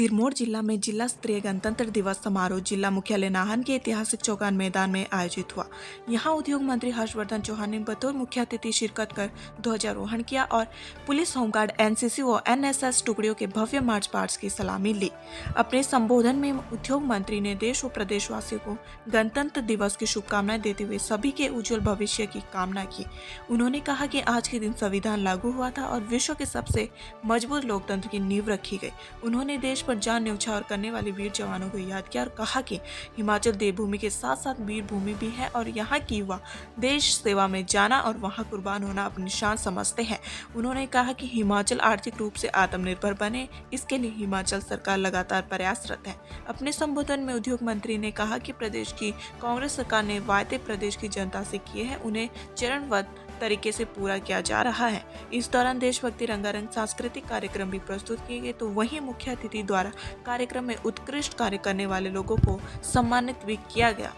सिरमौर जिला में जिला स्तरीय गणतंत्र दिवस समारोह जिला मुख्यालय नाहन के ऐतिहासिक चौगान मैदान में आयोजित हुआ। यहां उद्योग मंत्री हर्षवर्धन चौहान ने बतौर मुख्य अतिथि शिरकत कर ध्वजारोहण किया और पुलिस, होमगार्ड, एनसीसी व एनएसएस टुकड़ियों के भव्य मार्च पास्ट की सलामी ली। अपने संबोधन में उद्योग मंत्री ने देश व प्रदेशवासियों को गणतंत्र दिवस की शुभकामनाएं देते हुए सभी के उज्जवल भविष्य की कामना की। उन्होंने कहा कि आज के दिन संविधान लागू हुआ था और विश्व के सबसे मजबूत लोकतंत्र की नींव रखी गई। उन्होंने देश पर जान न्यौछावर करने वाले वीर जवानों को याद किया और कहा कि हिमाचल देवभूमि के साथ साथ वीर भूमि भी है और यहाँ की युवा देश सेवा में जाना और वहाँ कुर्बान होना अपनी शान समझते हैं। उन्होंने कहा कि हिमाचल आर्थिक रूप से आत्मनिर्भर बने, इसके लिए हिमाचल सरकार लगातार प्रयासरत है। अपने संबोधन में उद्योग मंत्री ने कहा कि प्रदेश की कांग्रेस सरकार ने वायदे प्रदेश की जनता से किए हैं, उन्हें चरणबद्ध तरीके से पूरा किया जा रहा है। इस दौरान देशभक्ति रंगारंग सांस्कृतिक कार्यक्रम भी प्रस्तुत किए गए, तो वहीं मुख्य अतिथि द्वारा कार्यक्रम में उत्कृष्ट कार्य करने वाले लोगों को सम्मानित भी किया गया।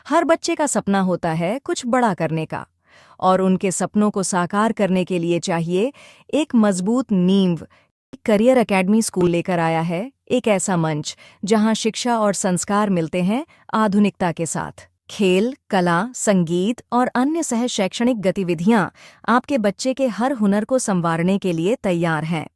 हर बच्चे का सपना होता है कुछ बड़ा करने का, और उनके सपनों को साकार करने के लिए चाहिए एक मजबूत नींव। करियर एकेडमी स्कूल लेकर आया है एक ऐसा मंच जहां शिक्षा और संस्कार मिलते हैं आधुनिकता के साथ। खेल, कला, संगीत और अन्य सह शैक्षणिक गतिविधियां आपके बच्चे के हर हुनर को संवारने के लिए तैयार हैं।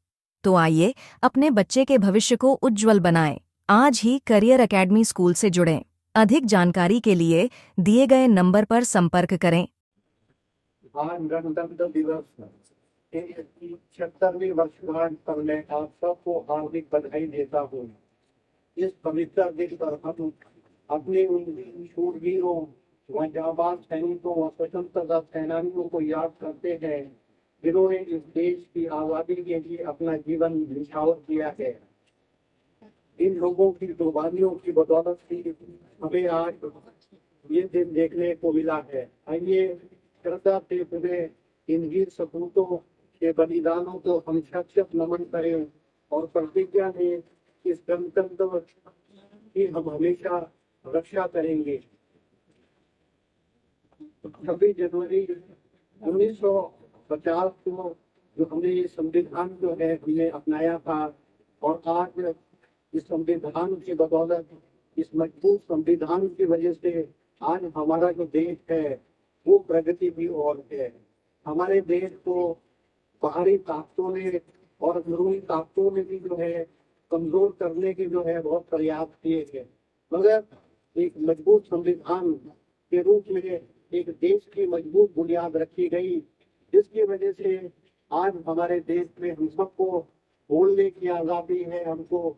तो आइए अपने बच्चे के भविष्य को उज्जवल बनाएं। आज ही करियर एकेडमी स्कूल से जुड़ें। अधिक जानकारी के लिए दिए गए नंबर पर संपर्क करें। आज गणतंत्र दिवस के 76वीं वर्षगांठ पर मैं आप सबको हार्दिक बधाई देता हूँ। इस पवित्र दिन पर हम अपने उन शूरवीरों व जाबाज सैनिकों व स्वतंत्रता सेनानियों को याद करते हैं जिन्होंने इस देश की आजादी के लिए अपना जीवन न्यौछावर किया है। इन लोगों की कुर्बानियों की बदौलत ही हमें आज ये दिन देखने को मिला है। आइए श्रद्धा से पूरे इन वीर सपूतों के बलिदानों को हम सशक्त नमन करें और प्रतिज्ञा लें इस गणतंत्र की हम हमेशा रक्षा करेंगे। 26 जनवरी 1950 को जो हमने ये संविधान जो है हमने अपनाया था, और आज इस संविधान की बदौलत, इस मजबूत संविधान की वजह से आज हमारा जो देश है वो प्रगति की ओर है। हमारे देश को बाहरी ताकतों ने और अंदरूनी ताकतों ने भी जो है कमजोर करने के जो है बहुत प्रयास किए हैं, मगर एक मजबूत संविधान के रूप में एक देश की मजबूत बुनियाद रखी गई, जिसकी वजह से आज हमारे देश में हम सबको बोलने की आज़ादी है, हमको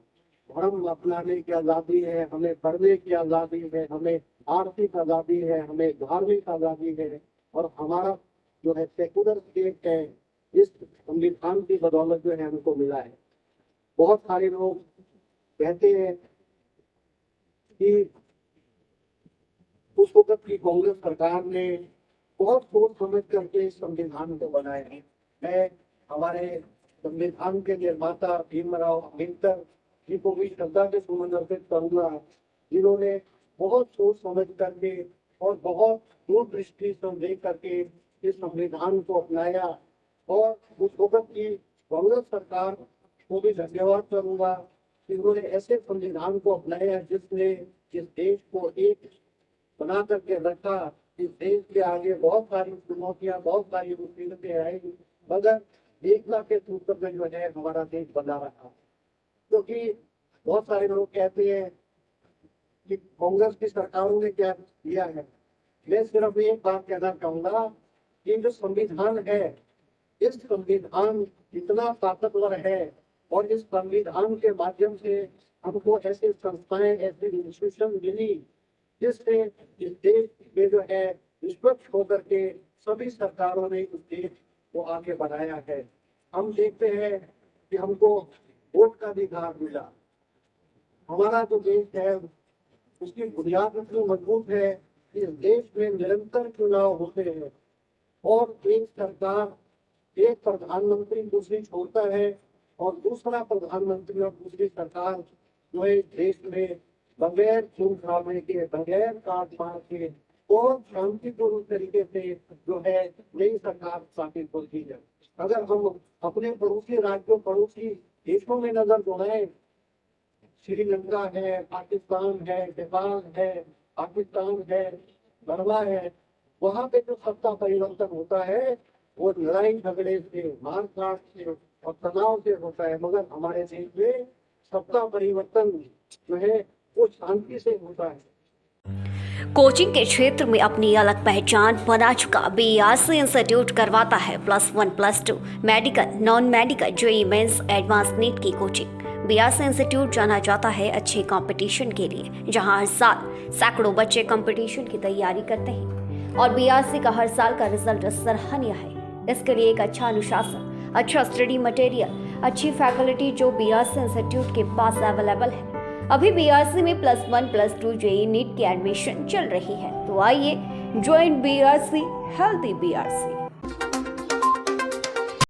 धर्म अपनाने की आज़ादी है, हमें पढ़ने की आज़ादी है, हमें आर्थिक आज़ादी है, हमें धार्मिक आज़ादी है, और हमारा जो है सेकुलर स्टेट है इस संविधान की बदौलत जो है हमको मिला है। बहुत सारे लोग कहते हैं कि उस वक्त की कांग्रेस सरकार ने बहुत सोच समझ करके इस संविधान को बनाया है। मैं हमारे संविधान के निर्माता भीमराव अम्बेडकर जी को भी श्रद्धा से सुमन अर्पित करूंगा, जिन्होंने बहुत सोच समझ करके और बहुत दूरदृष्टि से देख करके इस संविधान को अपनाया, और उस वक्त की कांग्रेस सरकार को भी धन्यवाद करूंगा कि उन्होंने ऐसे संविधान को अपनाया जिसने इस देश को एक बना करके रखा। इस देश के आगे बहुत सारी चुनौतियां, बहुत सारी मुसीबतें आई, मगर एकता के सूत्र में जो है हमारा देश बना रहा। क्योंकि बहुत सारे लोग कहते हैं कि कांग्रेस की सरकारों ने क्या किया है। मैं सिर्फ एक बात कहना चाहूंगा कि जो संविधान है, इस संविधान इतना ताकतवर है, और इस संविधान के माध्यम से हमको ऐसी संस्थाएं, ऐसी इंस्टीट्यूशन मिली जिससे इस देश में जो है निष्पक्ष होकर के सभी सरकारों ने इस देश को आगे बढ़ाया है। हम देखते हैं कि हमको वोट का अधिकार मिला। हमारा जो देश है उसकी बुनियाद इतनी मजबूत है, इस देश में निरंतर चुनाव होते हैं, और एक सरकार, एक प्रधानमंत्री दूसरी छोड़ता है, और दूसरा प्रधानमंत्री और दूसरी सरकार जो है देश में बगैर खून खराबे के, बगैर काट मार के बहुत शांतिपूर्ण तरीके से जो है नई सरकार स्थापित होती है। अगर हम अपने पड़ोसी राज्यों, पड़ोसी देशों में नजर दौड़ाएं, श्रीलंका है, पाकिस्तान है, नेपाल है, पाकिस्तान है, बर्मा है, वहां पे जो सत्ता परिवर्तन होता है वो लड़ाई झगड़े से, मारकाट से और तनाव से होता है। मगर हमारे देश में सत्ता परिवर्तन जो है वो शांति से होता है। कोचिंग के क्षेत्र में अपनी अलग पहचान बना चुका बीआरसी इंस्टीट्यूट करवाता है +1 +2 medical, non medical, JEE mains, advance NEET की कोचिंग। बीआरसी इंस्टीट्यूट जाना जाता है अच्छे कंपटीशन के लिए, जहां हर साल सैकड़ों बच्चे कंपटीशन की तैयारी करते हैं और बीआरसी का हर साल का रिजल्ट सराहनीय है। इसके लिए एक अच्छा अनुशासन, अच्छा स्टडी मटेरियल, अच्छी फैकल्टी जो बीआरसी इंस्टीट्यूट के पास अवेलेबल है। अभी बीआरसी में +1 +2 जेईई नीट की एडमिशन चल रही है, तो आइए ज्वाइन बीआरसी, हेल्दी बीआरसी।